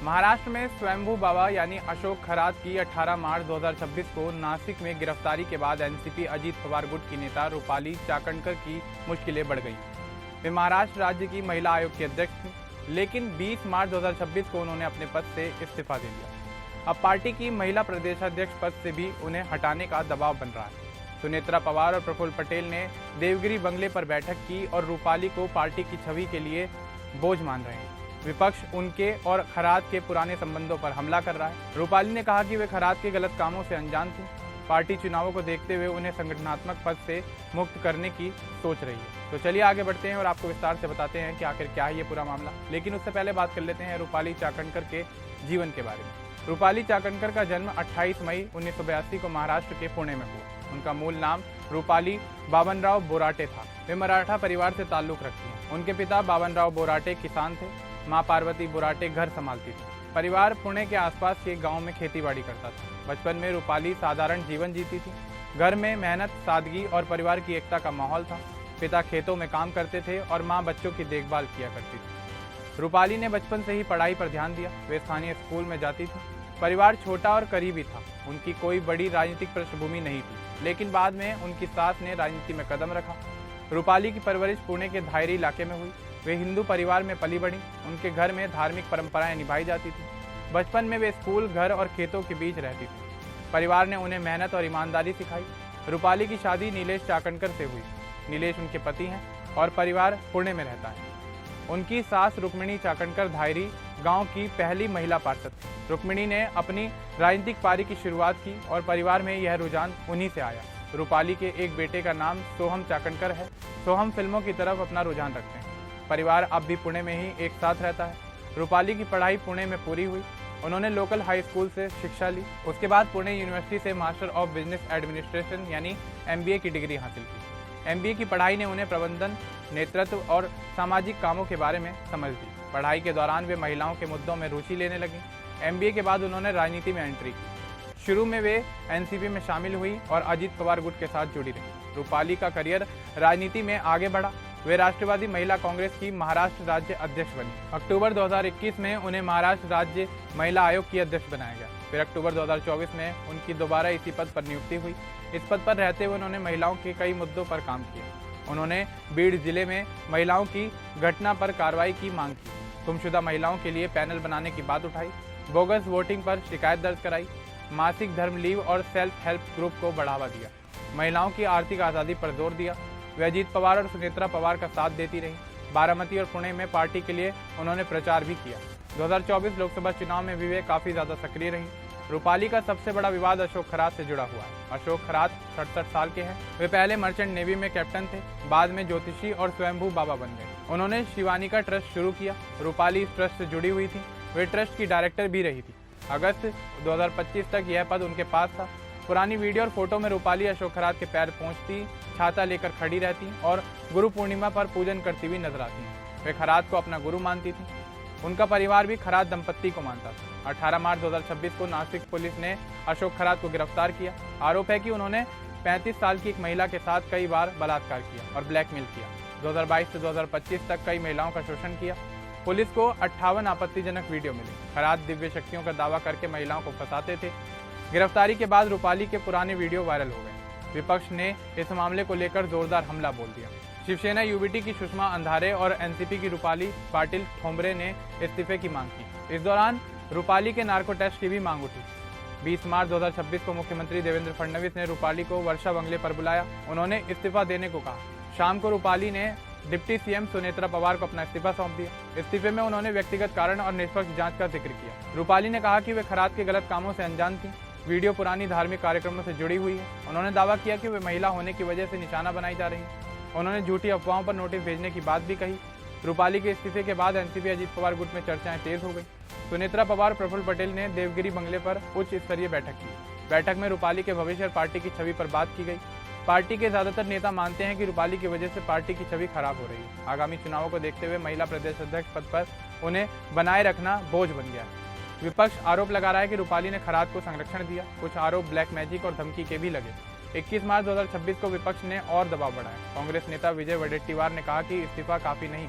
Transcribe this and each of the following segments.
महाराष्ट्र में स्वयंभू बाबा यानी अशोक खरात की 18 मार्च 2026 को नासिक में गिरफ्तारी के बाद एनसीपी अजीत पवार गुट की नेता रूपाली चाकणकर की मुश्किलें बढ़ गईं। वे महाराष्ट्र राज्य की महिला आयोग की अध्यक्ष थीं, लेकिन 20 मार्च 2026 को उन्होंने अपने पद से इस्तीफा दे दिया। अब पार्टी की महिला प्रदेशाध्यक्ष पद से भी उन्हें हटाने का दबाव बन रहा है। सुनेत्रा पवार और प्रफुल्ल पटेल ने देवगिरी बंगले पर बैठक की और रूपाली को पार्टी की छवि के लिए बोझ मान रहे हैं। विपक्ष उनके और खरात के पुराने संबंधों पर हमला कर रहा है। रूपाली ने कहा कि वे खरात के गलत कामों से अनजान थी। पार्टी चुनावों को देखते हुए उन्हें संगठनात्मक पद से मुक्त करने की सोच रही है। तो चलिए आगे बढ़ते हैं और आपको विस्तार से बताते हैं कि आखिर क्या है ये पूरा मामला। लेकिन उससे पहले बात कर लेते हैं रूपाली चाकणकर के जीवन के बारे में। रूपाली चाकणकर का जन्म 28 मई 1982 को महाराष्ट्र के पुणे में हुआ। उनका मूल नाम रूपाली बाबनराव बोराटे था। वे मराठा परिवार से ताल्लुक रखती हैं। उनके पिता बाबनराव बोराटे किसान थे। मां पार्वती बोराटे घर संभालती थी। परिवार पुणे के आसपास के गांव में खेतीबाड़ी करता था। बचपन में रूपाली साधारण जीवन जीती थी। घर में मेहनत, सादगी और परिवार की एकता का माहौल था। पिता खेतों में काम करते थे और मां बच्चों की देखभाल किया करती थी। रूपाली ने बचपन से ही पढ़ाई पर ध्यान दिया। वे स्थानीय स्कूल में जाती थी। परिवार छोटा और करीबी था। उनकी कोई बड़ी राजनीतिक पृष्ठभूमि नहीं थी, लेकिन बाद में उनकी सास ने राजनीति में कदम रखा। रूपाली की परवरिश पुणे के धायरी इलाके में हुई। वे हिंदू परिवार में पली बढ़ी। उनके घर में धार्मिक परंपराएं निभाई जाती थी। बचपन में वे स्कूल, घर और खेतों के बीच रहती थी। परिवार ने उन्हें मेहनत और ईमानदारी सिखाई। रूपाली की शादी नीलेश चाकणकर से हुई। नीलेश उनके पति हैं और परिवार पुणे में रहता है। उनकी सास रुक्मिणी चाकणकर धायरी गांव की पहली महिला पार्षद थी। रुक्मिणी ने अपनी राजनीतिक पारी की शुरुआत की और परिवार में यह रुझान उन्हीं से आया। रूपाली के एक बेटे का नाम सोहम चाकणकर है। सोहम फिल्मों की तरफ अपना रुझान रखते हैं। परिवार अब भी पुणे में ही एक साथ रहता है। रूपाली की पढ़ाई पुणे में पूरी हुई। उन्होंने लोकल हाई स्कूल से शिक्षा ली। उसके बाद पुणे यूनिवर्सिटी से मास्टर ऑफ बिजनेस एडमिनिस्ट्रेशन यानी MBA की डिग्री हासिल की। MBA की पढ़ाई ने उन्हें प्रबंधन, नेतृत्व और सामाजिक कामों के बारे में समझ दी। पढ़ाई के दौरान वे महिलाओं के मुद्दों में रुचि लेने लगी। MBA के बाद उन्होंने राजनीति में एंट्री की। शुरू में वे एनसीपी में शामिल हुई और अजीत पवार गुट के साथ जुड़ी रही। रूपाली का करियर राजनीति में आगे बढ़ा। वे राष्ट्रवादी महिला कांग्रेस की महाराष्ट्र राज्य अध्यक्ष बनी। अक्टूबर 2021 में उन्हें महाराष्ट्र राज्य महिला आयोग की अध्यक्ष बनाया गया। फिर अक्टूबर 2024 में उनकी दोबारा इसी पद पर नियुक्ति हुई। इस पद पर रहते हुए उन्होंने महिलाओं के कई मुद्दों पर काम किया। उन्होंने बीड़ जिले में महिलाओं की घटना पर कार्रवाई की मांग की। गुमशुदा महिलाओं के लिए पैनल बनाने की बात उठाई। बोगस वोटिंग पर शिकायत दर्ज कराई। मासिक धर्म लीव और सेल्फ हेल्प ग्रुप को बढ़ावा दिया। महिलाओं की आर्थिक आज़ादी पर जोर दिया। वे अजीत पवार और सुनेत्रा पवार का साथ देती रही। बारामती और पुणे में पार्टी के लिए उन्होंने प्रचार भी किया। 2024 लोकसभा चुनाव में भी वे काफ़ी ज़्यादा सक्रिय रही। रूपाली का सबसे बड़ा विवाद अशोक खरात से जुड़ा हुआ है। अशोक खरात 67 साल के हैं। वे पहले मर्चेंट नेवी में कैप्टन थे, बाद में ज्योतिषी और स्वयंभू बाबा बन गए। उन्होंने शिवानी का ट्रस्ट शुरू किया। रूपाली इस ट्रस्ट से जुड़ी हुई थी। वे ट्रस्ट की डायरेक्टर भी रही थी। अगस्त 2025 तक यह पद उनके पास था। पुरानी वीडियो और फोटो में रूपाली अशोक खरात के पैर पहुंचती, छाता लेकर खड़ी रहती और गुरु पूर्णिमा पर पूजन करती हुई नजर आती हैं। वे खरात को अपना गुरु मानती थी। उनका परिवार भी खरात दंपत्ति को मानता था। 18 मार्च 2026 को नासिक पुलिस ने अशोक खरात को गिरफ्तार किया। आरोप है कि उन्होंने 35 साल की एक महिला के साथ कई बार बलात्कार किया और ब्लैकमेल किया। 2022 से 2025 तक कई महिलाओं का शोषण किया। पुलिस को 58 आपत्तिजनक वीडियो मिले। खरात दिव्य शक्तियों का दावा करके महिलाओं को फंसाते थे। गिरफ्तारी के बाद रूपाली के पुराने वीडियो वायरल हो गए। विपक्ष ने इस मामले को लेकर जोरदार हमला बोल दिया। शिवसेना यूबीटी की सुषमा अंधारे और एनसीपी की रूपाली पाटिल ठोंबरे ने इस्तीफे की मांग की। इस दौरान रूपाली के नार्को टेस्ट की भी मांग उठी। 20 मार्च 2026 को मुख्यमंत्री देवेंद्र फडणवीस ने रूपाली को वर्षा बंगले पर बुलाया। उन्होंने इस्तीफा देने को कहा। शाम को रूपाली ने डिप्टी सीएम सुनेत्रा पवार को अपना इस्तीफा सौंप दिया। इस्तीफे में उन्होंने व्यक्तिगत कारण और निष्पक्ष जांच का जिक्र किया। रूपाली ने कहा कि वे खरात के गलत कामों से अनजान थी। वीडियो पुरानी धार्मिक कार्यक्रमों से जुड़ी हुई है। उन्होंने दावा किया कि वे महिला होने की वजह से निशाना बनाई जा रही हैं। उन्होंने झूठी अफवाहों पर नोटिस भेजने की बात भी कही। रूपाली के इस्तीफे के बाद एनसीपी अजीत पवार गुट में चर्चाएं तेज हो गई। सुनेत्रा पवार और प्रफुल्ल पटेल ने देवगिरी बंगले पर उच्च स्तरीय बैठक की। बैठक में रूपाली के भविष्य और पार्टी की छवि पर बात की गई। पार्टी के ज्यादातर नेता मानते हैं कि रूपाली की वजह से पार्टी की छवि खराब हो रही है। आगामी चुनावों को देखते हुए महिला प्रदेश अध्यक्ष पद पर उन्हें बनाए रखना बोझ बन गया है। विपक्ष आरोप लगा रहा है कि रूपाली ने खरात को संरक्षण दिया। कुछ आरोप ब्लैक मैजिक और धमकी के भी लगे। 21 मार्च 2026 को विपक्ष ने और दबाव बढ़ाया। कांग्रेस नेता विजय वडेट्टीवार ने कहा कि इस्तीफा काफी नहीं,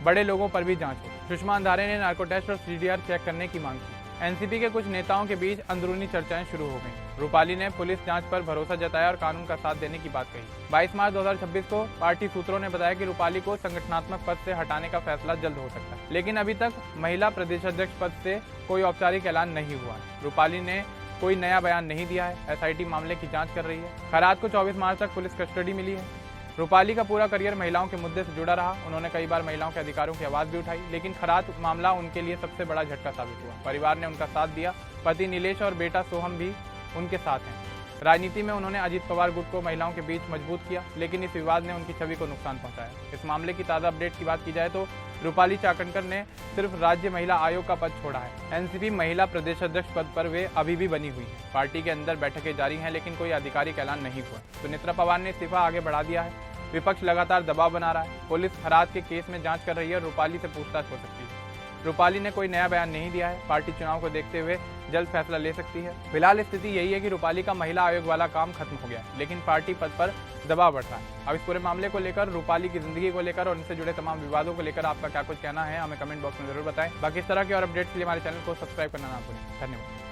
बड़े लोगों पर भी जांच हो। सुषमा अंधारे ने नार्को टेस्ट और सीडीआर चेक करने की मांग की। एनसीपी के कुछ नेताओं के बीच अंदरूनी चर्चाएं शुरू हो गईं। रूपाली ने पुलिस जांच पर भरोसा जताया और कानून का साथ देने की बात कही। 22 मार्च 2026 को पार्टी सूत्रों ने बताया कि रूपाली को संगठनात्मक पद से हटाने का फैसला जल्द हो सकता है, लेकिन अभी तक महिला प्रदेशाध्यक्ष पद से कोई औपचारिक ऐलान नहीं हुआ है। रूपाली ने कोई नया बयान नहीं दिया है। एसआईटी मामले की जांच कर रही है। खरात को 24 मार्च तक पुलिस कस्टडी मिली है। रूपाली का पूरा करियर महिलाओं के मुद्दे से जुड़ा रहा। उन्होंने कई बार महिलाओं के अधिकारों की आवाज भी उठाई, लेकिन खरात मामला उनके लिए सबसे बड़ा झटका साबित हुआ। परिवार ने उनका साथ दिया। पति नीलेश और बेटा सोहम भी उनके साथ हैं। राजनीति में उन्होंने अजीत पवार गुट को महिलाओं के बीच मजबूत किया, लेकिन इस विवाद ने उनकी छवि को नुकसान पहुंचाया। इस मामले की ताज़ा अपडेट की बात की जाए तो रूपाली चाकणकर ने सिर्फ राज्य महिला आयोग का पद छोड़ा है। एनसीपी महिला प्रदेशाध्यक्ष पद पर वे अभी भी बनी हुई है। पार्टी के अंदर बैठकें जारी हैं, लेकिन कोई आधिकारिक ऐलान नहीं हुआ। सुनेत्रा पवार ने इस्तीफा आगे बढ़ा दिया है। विपक्ष लगातार दबाव बना रहा है। पुलिस खरात के केस में जांच कर रही है और रूपाली से पूछताछ हो सकती है। रूपाली ने कोई नया बयान नहीं दिया है। पार्टी चुनाव को देखते हुए जल्द फैसला ले सकती है। फिलहाल स्थिति यही है कि रूपाली का महिला आयोग वाला काम खत्म हो गया है, लेकिन पार्टी पद पर दबाव बढ़ रहा है। अब इस पूरे मामले को लेकर, रूपाली की जिंदगी को लेकर और उनसे जुड़े तमाम विवादों को लेकर आपका क्या कुछ कहना है, हमें कमेंट बॉक्स में जरूर बताएं। बाकी इस तरह के और अपडेट्स के लिए हमारे चैनल को सब्सक्राइब करना ना भूलें। धन्यवाद।